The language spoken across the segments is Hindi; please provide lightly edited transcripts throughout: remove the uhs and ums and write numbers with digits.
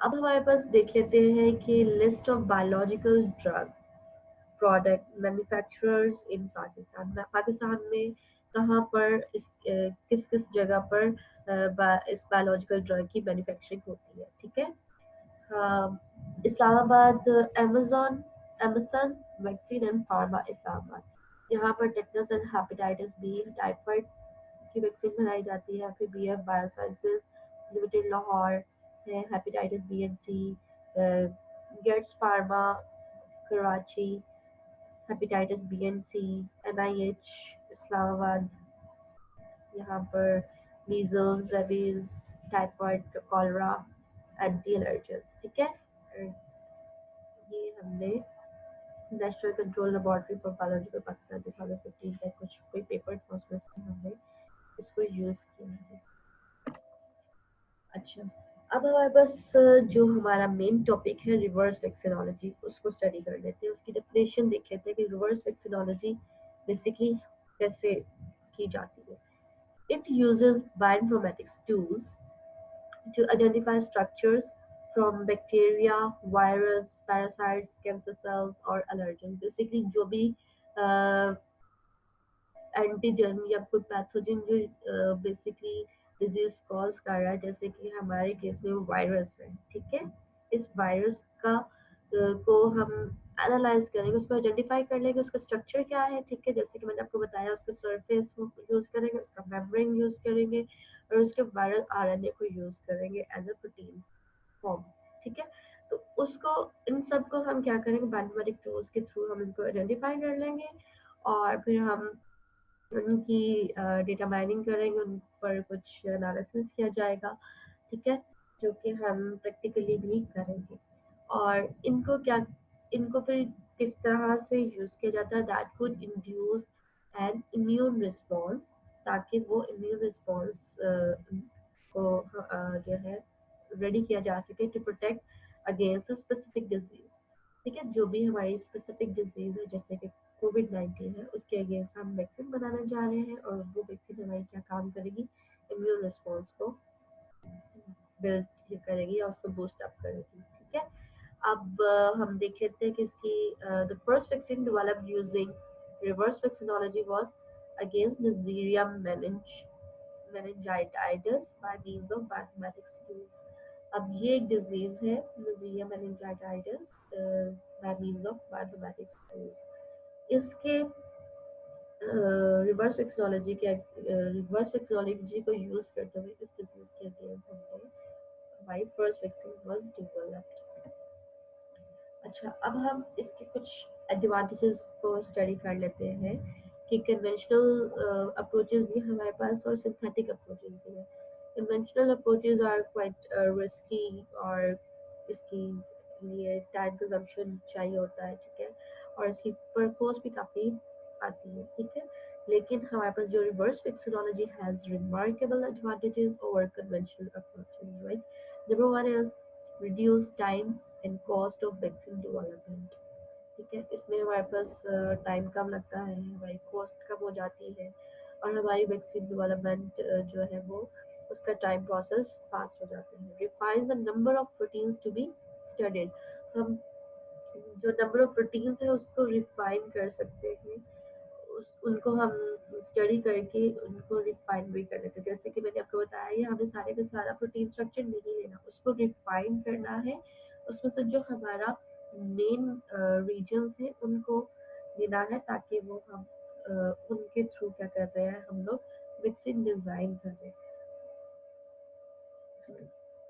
अब हमारे पास देख लेते हैं कि list of biological drug product manufacturers इन पाकिस्तान। पाकिस्तान में कहाँ पर किस किस जगह पर इस बायोलॉजिकल ड्रग की मैन्युफैक्चरिंग होती है। ठीक है, Islamabad Amazon Amson vaccine and pharma Islamabad, यहाँ पर tetanus and hepatitis B typhoid की वैक्सीन बनाई जाती है। फिर B F biosciences limited Lahore है, hepatitis B and C. Getz pharma Karachi, hepatitis B and C. N I H Islamabad, यहाँ पर measles rabies typhoid cholera anti allergens. ठीक है, ये हमने national control laboratory for biological Pakistan 2015 का कुछ कोई पेपर था, उसमें से हमने इसको यूज किया है। अच्छा, अब हमारे पास जो हमारा मेन टॉपिक है रिवर्स वैक्सीनोलॉजी, उसको स्टडी कर लेते हैं। उसकी डेफिनेशन देख लेते हैं कि रिवर्स वैक्सीनोलॉजी बेसिकली कैसे की जाती है। It uses bioinformatics tools to identify structures from bacteria, virus, parasites, cancer cells or allergens। Basically जो भी एंटीजन या कोई पैथोजन जो बेसिकली डिजीज कॉज कर रहा है, जैसे कि हमारे केस में वायरस है। ठीक है, इस वायरस का को हम एनालाइज करेंगे, उसको आइडेंटिफाई कर लेंगे, उसका स्ट्रक्चर क्या है। ठीक है, जैसे कि मैंने आपको बताया, उसका सरफेस यूज करेंगे, उसका मेम्ब्रेन यूज करेंगे और उसके वायरल आरएनए को यूज करेंगे एज अ प्रोटीन फॉर्म। ठीक है, तो उसको इन सब को हम क्या करेंगे, बायोमेट्रिक टूल्स के थ्रू हम इनको आइडेंटिफाई कर लेंगे और फिर हम उनकी डेटा माइनिंग करेंगे, उन पर कुछ एनालिसिस किया जाएगा। ठीक है, जो कि हम प्रैक्टिकली भी करेंगे। और इनको फिर किस तरह से यूज़ किया जाता है, that could induce N immune response, ताकि वो इम्यून रिस्पॉन्स को जो है रेडी किया जा सके to protect against specific disease. ठीक है, जो भी हमारी स्पेसिफिक डिजीज है जैसे कि कोविड-19 है, उसके अगेंस्ट हम वैक्सीन बनाने जा रहे हैं और वो वैक्सीन हमारी क्या काम करेगी, इम्यून रिस्पॉन्स को बिल्ड करेगी या उसको बूस्ट अप करेगी। ठीक है, अब हम देख लेते हैं कि इसकी the first vaccine developed using reverse vaccinology was against Neisseria meningitis by means of mathematics tools। अब ये एक डिजीज है Neisseria meningitis by means of mathematics tools। इसके रिवर्स टेक्नोलॉजी को यूज करते हुए इस डिजीज के अगेंस्ट हमने हमारी फर्स्ट वैक्सीन वाज डेवलप्ड। अच्छा, अब हम इसके कुछ एडवांटेजेस को स्टडी कर लेते हैं कि कन्वेंशनल अप्रोचेस भी हमारे पास और सिंथेटिक अप्रोचेस भी हैं। Conventional approaches are quite risky और इसकी लिए टाइम कंजम्पशन चाहिए होता है। ठीक है, और इसकी पर कॉस्ट भी काफ़ी आती है। ठीक है, लेकिन हमारे पास जो reverse vaccinology has remarkable advantages over conventional approaches. Right, number one is reduce time and cost of vaccine development। ठीक है, इसमें हमारे पास टाइम कम लगता है, हमारी कॉस्ट कम हो जाती है और हमारी वैक्सीन डेवलपमेंट जो है वो उसका टाइम प्रोसेस फास्ट हो जाता है। Refine the number of proteins to be studied, हम जो नंबर ऑफ प्रोटीन्स है उसको रिफाइन कर सकते हैं, उनको हम स्टडी करके उनको रिफाइन भी कर लेते हैं। जैसे कि मैंने आपको बताया, ये हमें सारे का सारा प्रोटीन स्ट्रक्चर नहीं लेना, उसको रिफाइन करना है। उसमें से जो हमारा मेन रीजन है उनको लेना है, ताकि वो हम उनके थ्रू क्या कर रहे हैं, हम लोग वैक्सीन डिजाइन कर रहे हैं।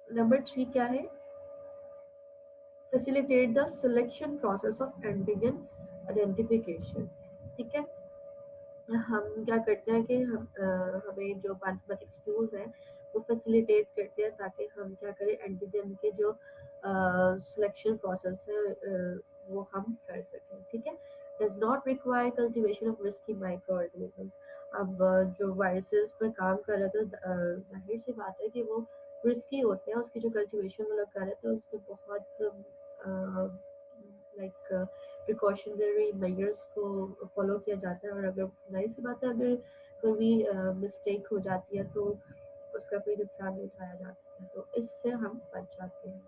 नंबर 3 क्या है, facilitate the selection process of antigen identification. ठीक है, हम क्या करते हैं कि हमें जो मैथमेटिक्स टूल्स हैं वो फैसिलिटेट करते हैं, ताकि हम क्या करें, एंटीजन के जो सिलेक्शन प्रोसेस है वो हम कर सकें। ठीक है, does not require cultivation of risky micro organism. अब जो वायरसेस पर काम कर रहे थे, जाहिर सी बात है कि वो रिस्की होते हैं, उसकी जो कल्टीवेशन वो लोग कर रहे थे उसमें बहुत लाइक प्रिकॉशनरी मेजर्स को फॉलो किया जाता है। और अगर जाहिर सी बात है, अगर कोई भी मिस्टेक हो जाती है तो उसका कोई नुकसान नहीं उठाया जा सकता, तो इससे हम बच जाते हैं।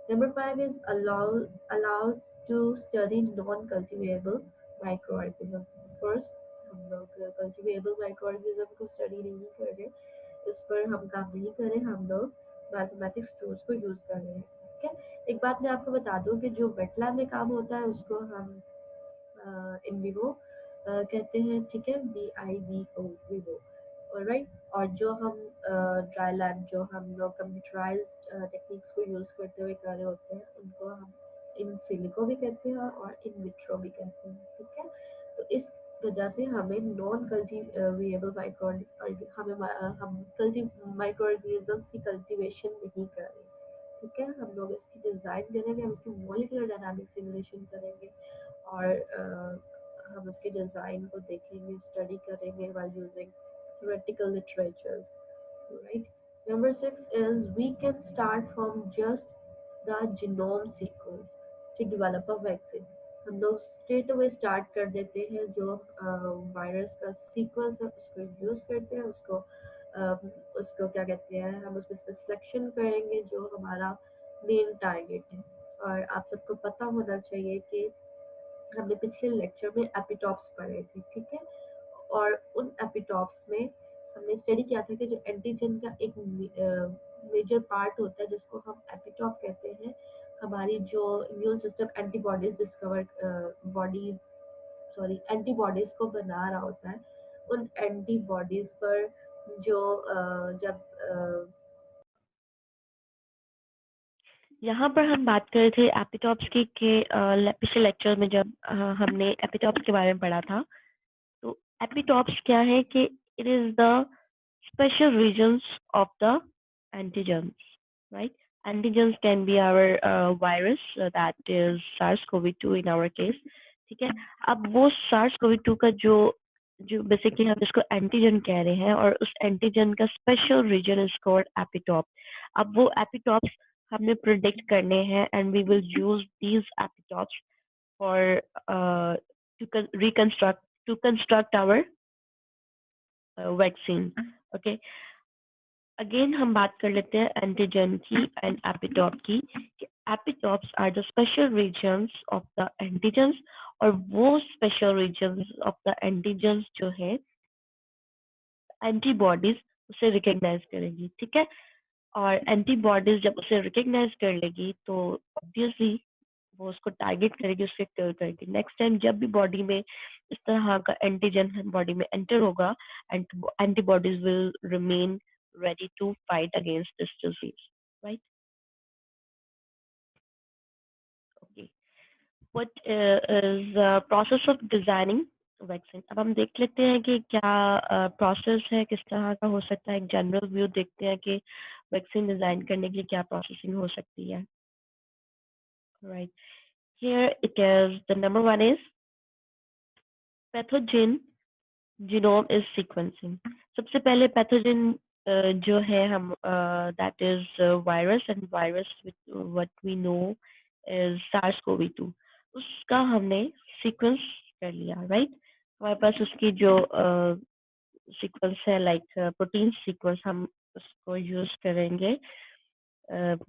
Number 5 is allowed to study non-cultivable microorganism. First, हम लोग कल्टिवेबल माइक्रोऑर्गेनिज्म को स्टडी नहीं कर रहे, इस पर हम काम नहीं कर रहे, हम लोग मैथमेटिक्स टूल्स को यूज कर रहे हैं। ठीक है, एक बात मैं आपको बता दूं कि जो वेटलैब में काम होता है उसको हम इन विवो कहते हैं। ठीक है, VIVO, विवो। ऑलराइट, और जो हम ड्राई लैब, जो हम लोग कंप्यूटराइज्ड टेक्निक्स को यूज करते हुए कर रहे होते हैं, उनको हम इन सिलिको भी कहते हैं और इन विट्रो भी कहते हैं। ठीक है, तो इस वजह से हमें नॉन कल्टीवेबल माइक्रो हम माइक्रो ऑर्गेनिजम्स की कल्टीवेशन नहीं कर रहे। ठीक है, हम लोग इसकी डिज़ाइन करेंगे, हम इसकी मॉलिक्यूलर डायनामिक सिमुलेशन करेंगे और हम उसके डिज़ाइन को देखेंगे, स्टडी करेंगे while using theoretical literatures, right? Number 6 is we can start from just the genome sequence to develop a vaccine. हम लोग स्ट्रेट अवे स्टार्ट कर देते हैं, जो वायरस का सीक्वेंस है उसको यूज करते हैं, उसको क्या कहते हैं, हम उसमें से सिलेक्शन करेंगे जो हमारा मेन टारगेट है। और आप सबको पता होना चाहिए कि हमने पिछले लेक्चर में एपिटॉप्स पढ़े थे। ठीक है, और उन एपिटॉप्स में हमने स्टडी किया था कि जो एंटीजन का एक मेजर पार्ट होता है जिसको हम एपिटॉप कहते हैं, हमारी जो immune system antibodies discover body sorry antibodies को बना रहा होता है, उन एंटीबॉडीज पर जो जब यहाँ पर हम बात कर रहे थे एपिटॉप्स की कि पिछले लेक्चर में जब हमने एपिटॉप्स के बारे में पढ़ा था, तो एपिटॉप्स क्या है कि it is the special regions of the antigens, right? Antigens can be our virus, that is SARS-CoV-2 in our case. ठीक है, अब वो SARS-CoV-2 का जो जो बेसिकली हम इसको एंटीजन कह रहे हैं और उस एंटीजन का special region is called epitope. अब वो एपिटॉप्स हमने प्रिडिक्ट करने हैं and we will use these epitopes for to construct our vaccine. Okay, again हम बात कर लेते हैं एंटीजन की एंड एपिटॉप की। Epitopes are the special regions of the antigens, और वो special regions of the antigens जो है एंटीबॉडीज उसे रिकग्नाइज करेगी। ठीक है, और एंटीबॉडीज जब उसे रिकग्नाइज कर लेगी तो ऑब्वियसली वो उसको टारगेट करेगी, उससे किल करेगी। नेक्स्ट टाइम जब भी बॉडी में इस तरह का एंटीजन बॉडी में एंटर होगा, antibodies will remain ready to fight against this disease, right? Okay. What is the process of designing vaccine? अब हम देख लेते हैं कि क्या प्रोसेस है, किस तरह का हो सकता है। एक जनरल व्यू देखते हैं कि वैक्सीन डिजाइन करने के लिए क्या प्रोसेसिंग हो सकती है। Right. Here it is. The number one is pathogen genome is sequencing. सबसे पहले पैथोजन जो है हम that is virus, and virus what we know is SARS-CoV-2, उसका हमने सीक्वेंस कर लिया। राइट, हमारे पास उसकी जो सीक्वेंस है लाइक प्रोटीन सीक्वेंस, हम उसको यूज करेंगे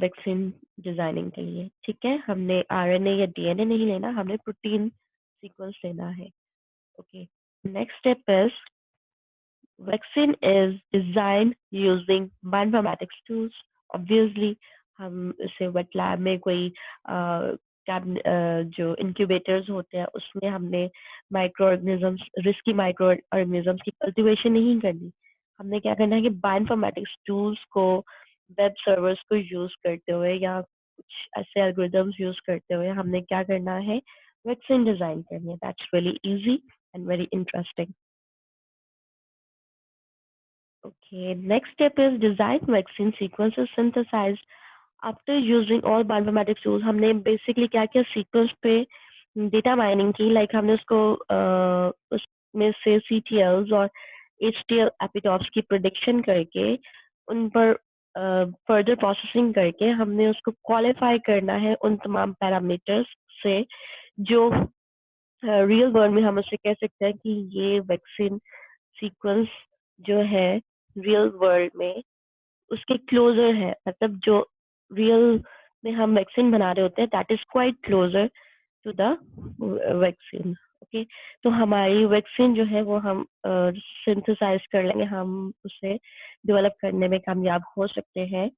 वैक्सीन डिजाइनिंग के लिए। ठीक है, हमने RNA या DNA नहीं लेना, हमने प्रोटीन सीक्वेंस लेना है। Okay, next step is vaccine is designed using bioinformatics tools. Obviously, हम इसे वेट लैब में कोई जो इंक्यूबेटर्स होते हैं उसमें हमने micro organisms, risky micro organisms की कल्टीवेशन नहीं करनी। हमने क्या करना है कि बायोइन्फॉर्मेटिक्स टूल्स को, वेब सर्वर्स को यूज करते हुए या कुछ ऐसे एल्गोरिदम्स यूज करते हुए हमने क्या करना है, वैक्सीन डिजाइन करनी है। That's really easy and very interesting. Okay, next step is design vaccine sequences synthesized after using all bioinformatics tools. हमने basically क्या किया, सीक्वेंस पे डेटा माइनिंग की, लाइक हमने उसको उसमें से CTLs और HTL एपिटॉप्स की प्रिडिक्शन करके उन पर फर्दर प्रोसेसिंग करके हमने उसको क्वालिफाई करना है उन तमाम पैरामीटर्स से जो रियल वर्ल्ड में हम उससे कह सकते हैं कि ये वैक्सीन सीक्वेंस जो है रियल वर्ल्ड में उसके क्लोजर है, मतलब जो रियल में हम वैक्सीन बना रहे होते हैं, that is quite closer to the vaccine. Okay, तो हमारी वैक्सीन जो है वो हम सिंथेसाइज कर लेंगे, हम उसे डेवलप करने में कामयाब हो सकते हैं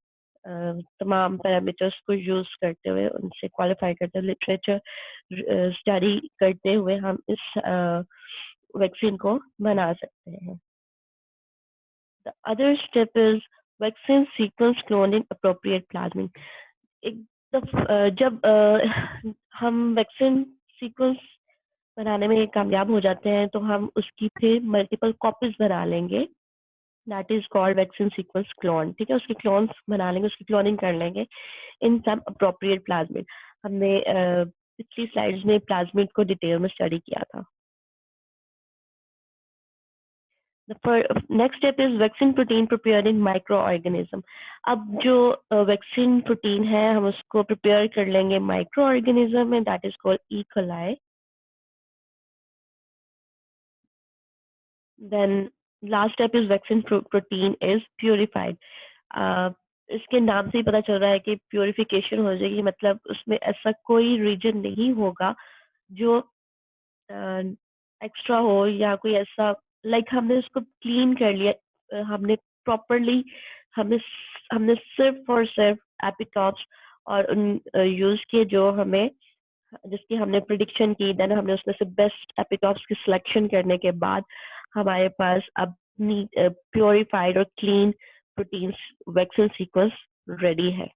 तमाम पैरामीटर्स को यूज करते हुए, उनसे क्वालिफाई करते हुए, लिटरेचर स्टडी करते हुए हम इस वैक्सीन को बना सकते हैं। The other step is vaccine sequence cloning appropriate plasmid. एक जब हम वैक्सीन सीक्वेंस बनाने में कामयाब हो जाते हैं तो हम उसकी फिर मल्टीपल कॉपीज बना लेंगे, that is called vaccine sequence clone. ठीक है, उसके क्लोन्स बना लेंगे, उसकी क्लोनिंग कर लेंगे इन सम अप्रोप्रिएट प्लाज्मिड। हमने पिछली स्लाइड्स में प्लाज्मिड को डिटेल में स्टडी किया था। Next step is vaccine protein preparing micro organism. अब जो वैक्सीन प्रोटीन है हम उसको प्रिपेयर कर लेंगे माइक्रो ऑर्गेनिज्म में, that is called E coli. Then last step is vaccine protein is purified. इसके नाम से ही पता चल रहा है कि प्यूरिफिकेशन हो जाएगी, मतलब उसमें ऐसा कोई रीजन नहीं होगा जो एक्स्ट्रा हो या कोई ऐसा, लाइक हमने उसको क्लीन कर लिया, हमने प्रॉपरली, हमने हमने सिर्फ और सिर्फ एपिटॉप्स और उन यूज किए जो हमें, जिसकी हमने प्रिडिक्शन की, देन हमने उसमें से बेस्ट एपिटॉप्स की सिलेक्शन करने के बाद हमारे पास अब प्योरिफाइड और clean protein vaccine sequence ready है।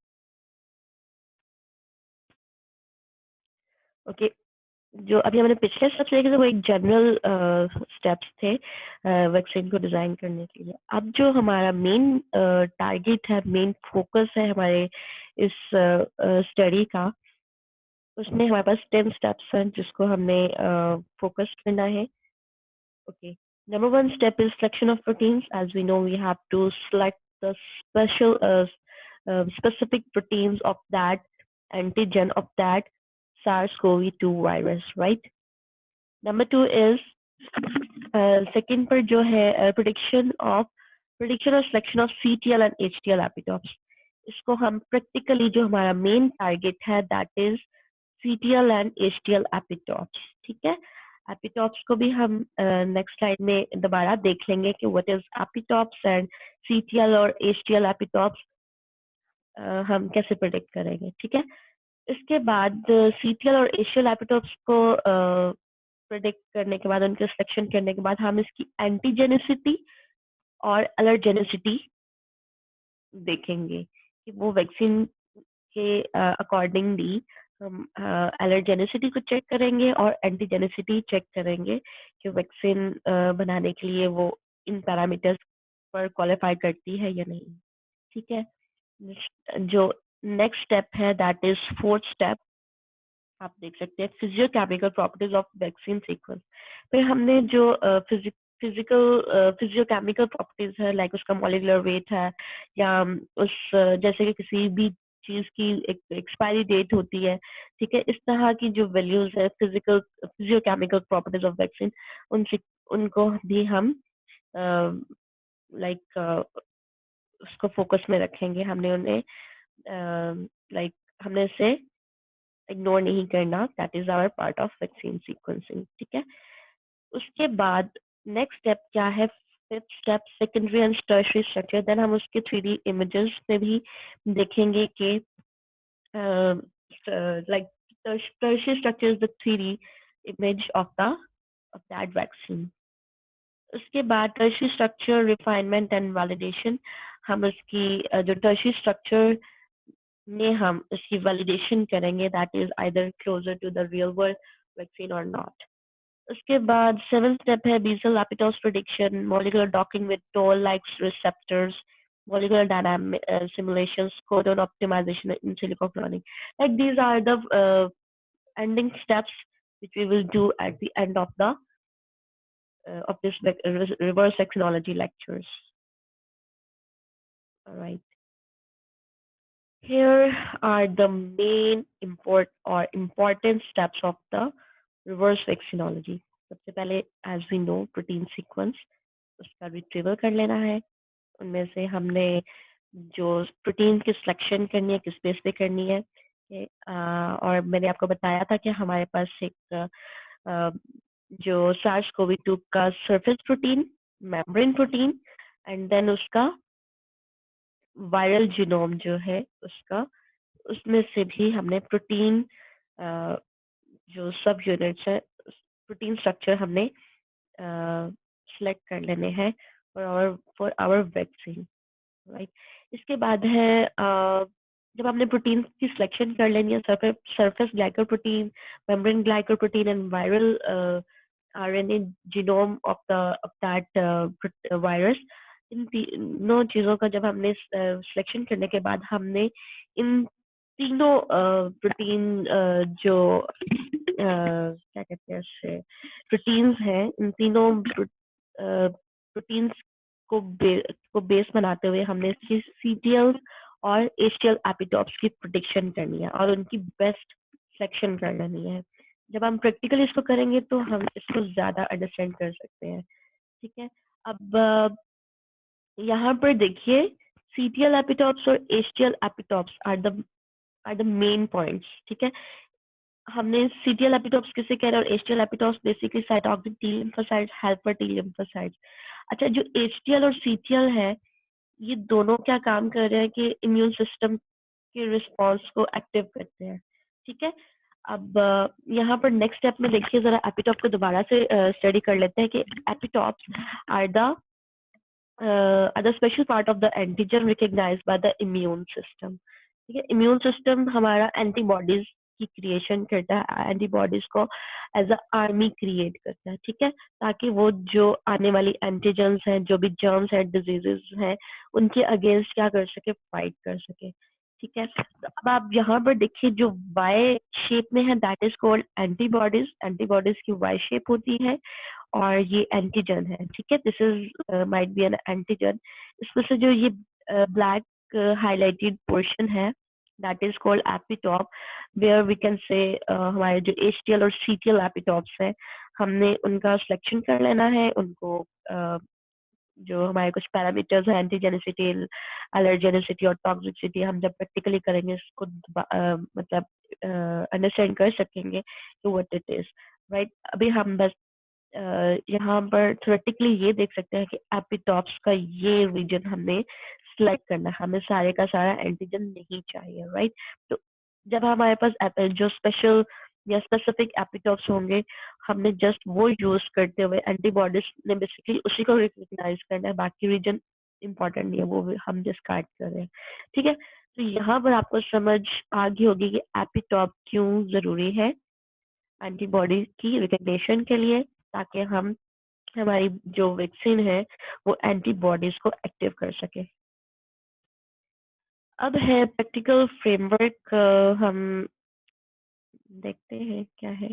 ओके, जो अभी हमने पिछले स्टेप्स देखे थे वो एक जनरल स्टेप्स थे वैक्सीन को डिजाइन करने के लिए। अब जो हमारा मेन टारगेट है, मेन फोकस है हमारे इस स्टडी का, उसमें हमारे पास 10 स्टेप्स हैं जिसको हमने फोकस करना है। Okay. Number one step is selection of proteins. As we know, we have to select the specific proteins of that antigen of that SARS-CoV-2 virus, right? Number two is second पर जो है prediction or selection of CTL and HTL epitopes. इसको हम practically जो हमारा main target है, that is CTL and HTL epitopes. ठीक है, एपिटॉप्स को भी हम नेक्स्ट स्लाइड में दोबारा देख लेंगे कि व्हाट इज एपिटॉप्स एंड सीटीएल और एचटीएल एपिटॉप्स हम कैसे प्रेडिक्ट करेंगे। ठीक है, इसके बाद सीटीएल और एचटीएल एपिटॉप्स को प्रेडिक्ट करने के बाद, उनके सिलेक्शन करने के बाद, हम इसकी एंटीजेनिसिटी और अलर्जेनिसिटी देखेंगे कि वो वैक्सीन के अकॉर्डिंगली हम एलर्जेनिसिटी को चेक करेंगे और एंटीजेनिसिटी चेक करेंगे कि वैक्सीन बनाने के लिए वो इन पैरामीटर्स पर क्वालिफाई करती है या नहीं। ठीक है, जो नेक्स्ट स्टेप है दैट इज फोर्थ स्टेप, आप देख सकते हैं physicochemical properties of vaccine sequence. फिर हमने जो फिजियोकेमिकल प्रॉपर्टीज है, लाइक उसका मॉलिक्यूलर वेट है या उस जैसे कि किसी भी चीज की एक एक्सपायरी डेट होती है, ठीक है, इस तरह की जो वैल्यूज है फिजियोकेमिकल प्रॉपर्टीज ऑफ वैक्सीन, उनको भी हम लाइक उसको फोकस में रखेंगे। हमने उन्हें लाइक हमने इसे इग्नोर नहीं करना, that is our part of vaccine sequencing. ठीक है, उसके बाद नेक्स्ट स्टेप क्या है, fifth step secondary and tertiary structure. Then हम उसके 3D इमेजेस में भी देखेंगे कि like tertiary structure is the 3D image of that vaccine. उसके बाद tertiary structure refinement and validation, हम उसकी जो tertiary structure में हम इसकी validation करेंगे, that is either closer to the real world vaccine or not. उसके बाद 7th step है basal epitopes prediction, molecular docking with toll-like receptors, molecular dynamic simulations, codon optimization, in silico cloning. Like these are the ending steps which we will do at the end of the of this reverse vaccinology lectures. All right. Here are the main important steps of the reverse vaccinology. सबसे पहले, as we know, protein sequence उसका retrieval कर लेना है। उनमें से हमने जो प्रोटीन की सिलेक्शन करनी है किस बेस पे करनी है। और मैंने आपको बताया था कि हमारे पास एक जो सार्स कोवी 2 का surface protein, membrane protein and then उसका वायरल जीनोम जो है उसका, उसमें से भी हमने प्रोटीन जो सब यूनिट्स है, प्रोटीन स्ट्रक्चर हमने सिलेक्ट कर लेने हैं फॉर आवर वैक्सीन, राइट। इसके बाद है जब हमने प्रोटीन की सिलेक्शन कर लेनी है, surface glycoprotein, membrane glycoprotein and viral RNA genome of that virus, इन तीनों चीजों का जब हमने सिलेक्शन करने के बाद हमने इन तीनों प्रोटीन जो क्या कहते हैं उससे प्रोटीन्स हैं, इन तीनों प्रोटीन्स को बेस बनाते हुए हमने इसकी सीटीएल और एचटीएल एपिटॉप्स की प्रिडिक्शन करनी है और उनकी बेस्ट सिलेक्शन कर लेनी है। जब हम प्रैक्टिकली इसको करेंगे तो हम इसको ज्यादा अंडरस्टैंड कर सकते हैं, ठीक है। अब यहाँ पर देखिए, सीटीएल एपिटॉप्स और HTL epitopes are the main points, ठीक है। हमने सीटीएल एपिटॉप्स किसे कह रहे हैं और HTL epitopes basically cytotoxic T lymphocytes, helper T lymphocytes. अच्छा, जो एचटीएल और सीटीएल है, ये दोनों क्या काम कर रहे हैं कि इम्यून सिस्टम के रिस्पॉन्स को एक्टिव करते हैं, ठीक है। अब यहाँ पर नेक्स्ट स्टेप में देखिए जरा एपिटॉप को दोबारा से स्टडी कर लेते हैं कि epitopes are the special part of the antigen recognized by the immune system, ठीक है। इम्यून सिस्टम हमारा एंटीबॉडीज की क्रिएशन करता है, एंटीबॉडीज को एज अ आर्मी क्रिएट करता है, ठीक है, ताकि वो जो आने वाली एंटीजन्स हैं, जो भी जर्म्स हैं, डिजीजेस हैं, उनके अगेंस्ट क्या कर सके, फाइट कर सके, ठीक है। तो अब आप यहाँ पर देखिए जो वाई शेप में है that is called antibodies, antibodies की वाई शेप होती है और ये एंटीजन है, ठीक है। This is might be an antigen. इसमें से जो ये ब्लैक हाईलाइटेड पोर्शन है that is called epitope, where we can say हमारे जो एचटीएल और सीटीएल एपिटॉप्स है, हमने उनका सिलेक्शन कर लेना है। उनको जो हमारे कुछ पैरामीटर्स है, एंटीजेनिसिटी, एलर्जेनिसिटी और टॉक्सिसिटी, हम जब प्रैक्टिकली करेंगे इसको मतलब अंडरस्टैंड कर सकेंगे कि व्हाट इट इज, राइट। अभी हम बस यहाँ पर थ्योरेटिकली ये देख सकते हैं कि एपिटॉप्स का ये रीजन हमने सिलेक्ट करना है, हमें सारे का सारा एंटीजन नहीं चाहिए, राइट। तो जब हमारे पास जो स्पेशल या स्पेसिफिक एपिटॉप्स होंगे, हमने जस्ट वो यूज करते हुए एंटीबॉडीज ने बेसिकली उसी को रिकॉग्नाइज करना है, बाकी रीजन इंपॉर्टेंट नहीं है, वो हम डिस्कार्ड कर रहे हैं, ठीक है। तो यहाँ पर आपको समझ आ गई होगी कि एपिटॉप क्यों जरूरी है एंटीबॉडी की रिकग्निशन के लिए, ताकि हम हमारी जो वैक्सीन है वो एंटीबॉडीज को एक्टिव कर सके। अब है प्रैक्टिकल फ्रेमवर्क, हम देखते हैं क्या है।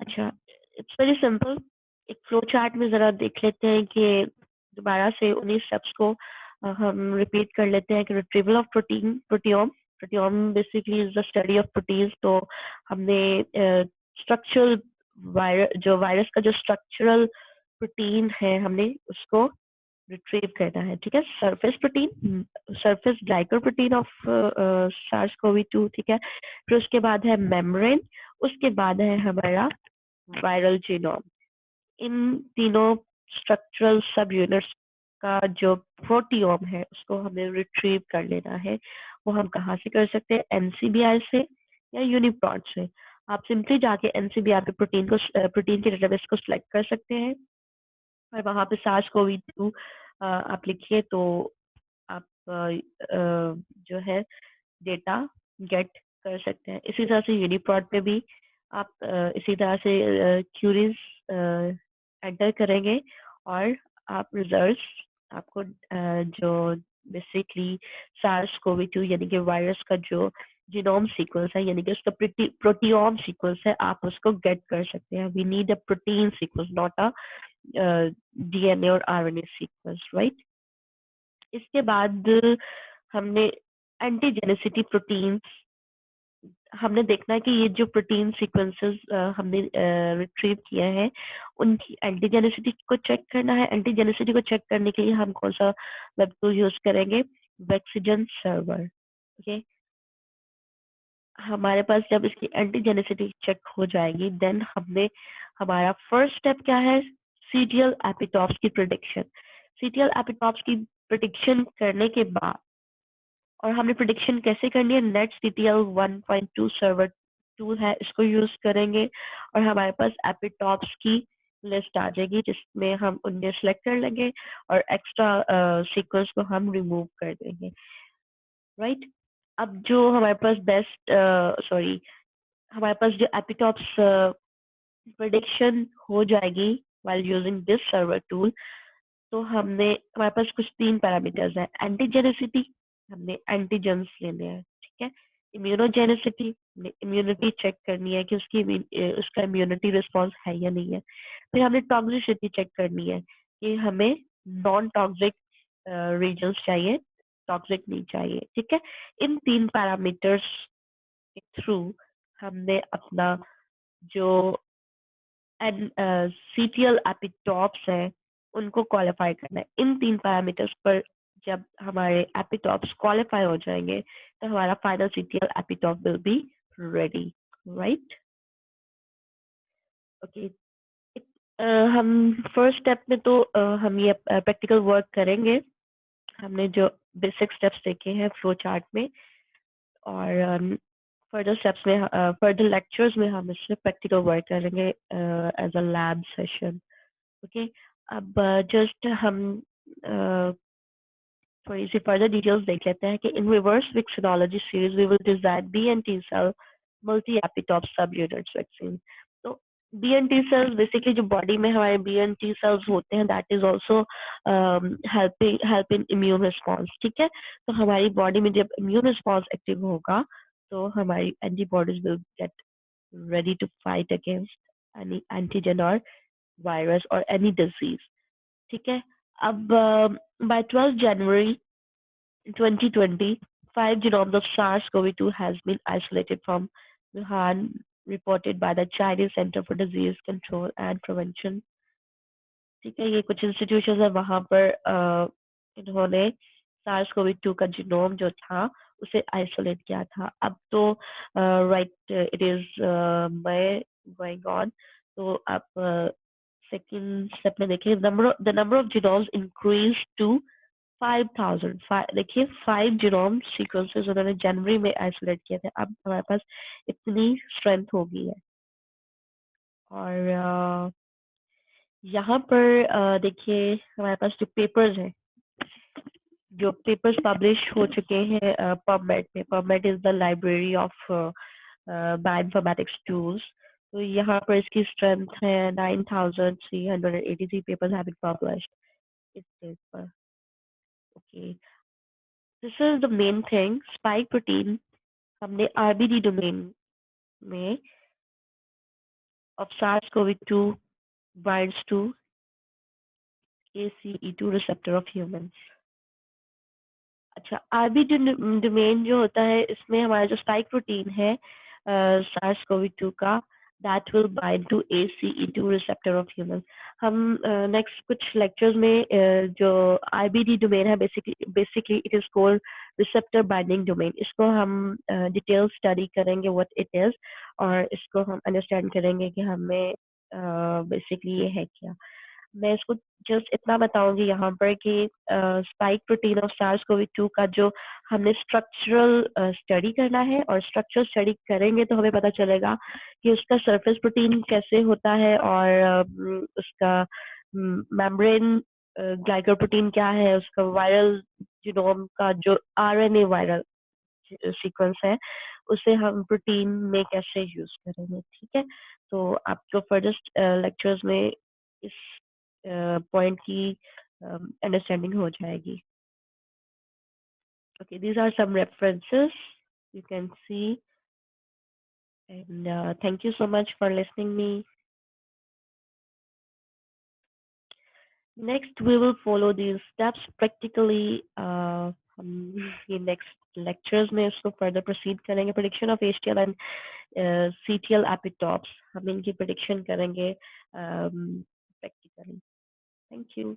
अच्छा, इट्स वेरी सिंपल। एक फ्लो चार्ट में जरा देख लेते हैं कि दोबारा से उन्हीं स्टेप्स को हम रिपीट कर लेते हैं कि retrieval of proteome, proteome basically is the study of proteins. तो हमने स्ट्रक्चरल जो वायरस का जो स्ट्रक्चरल प्रोटीन है हमने उसको रिट्रीव करना है, ठीक है। Surface protein, surface glycoprotein of SARS CoV 2, ठीक है। फिर उसके बाद है मेम्ब्रेन, उसके बाद है हमारा वायरल जीनोम। इन तीनों स्ट्रक्चरल सब यूनिट्स का जो प्रोटियोम है उसको हमें रिट्रीव कर लेना है। वो हम कहाँ से कर सकते हैं, एनसीबीआर से या यूनिप्रॉट से। आप सिंपली जाके एनसीबीआर पे प्रोटीन के डेटाबेस को सिलेक्ट कर सकते हैं और वहाँ पे सार्स कोवी 2 आप लिखिए तो आप जो है डेटा गेट कर सकते हैं। इसी तरह से यूनिप्रॉट पे भी आप इसी तरह से क्यूरीज एंटर करेंगे और आप रिजल्ट्स आपको जो बेसिकली सार्स कोवी 2 यानी कि वायरस का जो जीनोम सीक्वेंस है, यानी कि उसका प्रोटियोम सीक्वेंस है, आप उसको गेट कर सकते हैं। We need a protein sequence, not a DNA और आरएनए सीक्वेंस, राइट। इसके बाद हमने एंटीजेनिसिटी प्रोटीन, हमने देखना है कि ये जो प्रोटीन सीक्वेंसेस हमने रिट्रीव किए हैं उनकी एंटीजेनिसिटी को चेक करना है। एंटीजेनिसिटी को चेक करने के लिए हम कौन सा वेब टूल यूज करेंगे, Vexgen server. Okay, हमारे पास जब इसकी एंटीजेनिसिटी चेक हो जाएगी, देन हमने हमारा फर्स्ट स्टेप क्या है, सीटीएल एपिटॉप्स की प्रिडिक्शन। सीटीएल एपिटॉप्स की प्रिडिक्शन करने के बाद, और हमने प्रिडिक्शन कैसे करनी है, नेट सीटीएल 1.2 सर्वर टूल है, इसको यूज करेंगे और हमारे पास एपिटॉप्स की लिस्ट आ जाएगी जिसमें हम उन्हें सेलेक्ट कर लेंगे और एक्स्ट्रा सीक्वेंस को हम रिमूव कर देंगे, राइट। अब जो हमारे पास बेस्ट सॉरी हमारे पास जो एपिटॉप्स प्रिडिक्शन हो जाएगी while using this server tool, तो हमारे पास कुछ 3 पैरामीटर्स हैं। एंटीजेनिसिटी, हमने एंटीजेंस लेने हैं, ठीक है। इम्यूनोजेनिसिटी, हमने इम्यूनिटी चेक करनी है कि उसका इम्यूनिटी रिस्पॉन्स है या नहीं है। फिर हमने टॉक्सिसिटी चेक करनी है कि हमें नॉन टॉक्सिक रीजन्स चाहिए, टॉक्सिक नहीं चाहिए, ठीक है। इन 3 पैरामीटर्स के थ्रू हमने अपना जो सीटीएल एपिटॉप्स है उनको क्वालिफाई करना है। इन 3 पैरामीटर्स पर जब हमारे एपिटॉप्स क्वालिफाई हो जाएंगे तो हमारा final CTL epitope will be ready, right. Okay, हम फर्स्ट स्टेप में तो हम ये प्रैक्टिकल वर्क करेंगे। हमने जो बेसिक स्टेप्स देखे हैं फ्लो चार्ट में, और फर्दर स्टेप्स में, फर्दर लेक्चर्स में हम इसमें प्रैक्टिकल वर्क करेंगे as a lab session. Okay, अब जस्ट हम थोड़ी सी फर्दर डिटेल्स देख लेते हैं कि in reverse vaccinology series we will design B and T cell multi epitope subunits vaccine. तो B and T cells basically जो बॉडी में हमारे बी एंड टी सेल्स होते हैं, that is also help in immune response, ठीक है। तो हमारी बॉडी में जब इम्यून रिस्पॉन्स एक्टिव होगा तो हमारी antibodies will get ready to fight against any antigen or virus or any disease, ठीक है। अब by 12 January 2020, 5 genomes of SARS-CoV-2 has been isolated from Wuhan, reported by the Chinese Center for Disease Control and Prevention, ठीक है। ये कुछ इंस्टीट्यूशन है, वहां पर इन्होंने सार्स कोविड 2 का जीनोम जो था उसे आइसोलेट किया था। अब तो right it is may going on, तो आप सेकंड स्टेप में देखिए, the number of genomes increase to 5000। देखिए 5 जीनोम सीक्वेंसेस उन्होंने जनवरी में आइसोलेट किए थे, अब हमारे पास इतनी स्ट्रेंथ हो गई है। और यहाँ पर देखिए हमारे पास जो पेपर्स हैं, जो पेपर्स पब्लिश हो चुके हैं पबमेड में। PubMed is the library of bioinformatics tools. तो यहाँ पर इसकी स्ट्रेंथ है 9383 पेपर्स हैव बीन पब्लिश्ड इस पेज पर। Okay, this is the main thing. Spike protein हमने आरबीडी डोमेन में of SARS-CoV-2 binds to ACE2 receptor of humans। अच्छा, आरबीडी डोमेन जो होता है इसमें हमारा जो स्पाइक प्रोटीन है सार्स कोवी 2 का, that will bind to ACE2 receptor of human. हम नेक्स्ट कुछ लेक्चर्स में जो आरबीडी डोमेन है, basically it is called receptor binding domain, इसको हम डिटेल स्टडी करेंगे व्हाट इट इज, और इसको हम अंडरस्टैंड करेंगे कि हमें बेसिकली ये है क्या। मैं इसको जस्ट इतना बताऊंगी यहाँ पर कि spike protein of SARS CoV 2 का जो हमने स्ट्रक्चरल स्टडी करना है, और स्ट्रक्चरल स्टडी करेंगे तो हमें पता चलेगा कि उसका सरफेस प्रोटीन कैसे होता है, और उसका मेम्ब्रेन ग्लाइकोप्रोटीन क्या है, उसका वायरल जीनोम का जो आरएनए वायरल सीक्वेंस है उसे हम प्रोटीन में कैसे यूज करेंगे, ठीक है। तो आपको फर्दर लेक्चर्स में इस पॉइंट की अंडरस्टैंडिंग हो जाएगी। Okay, these are some references you can see, and thank you so much for listening me. Next, we will follow these steps practically. हम ये next lectures में इसको further proceed करेंगे। Prediction of HTL and CTL epitopes, हम इनकी prediction करेंगे practically. Thank you.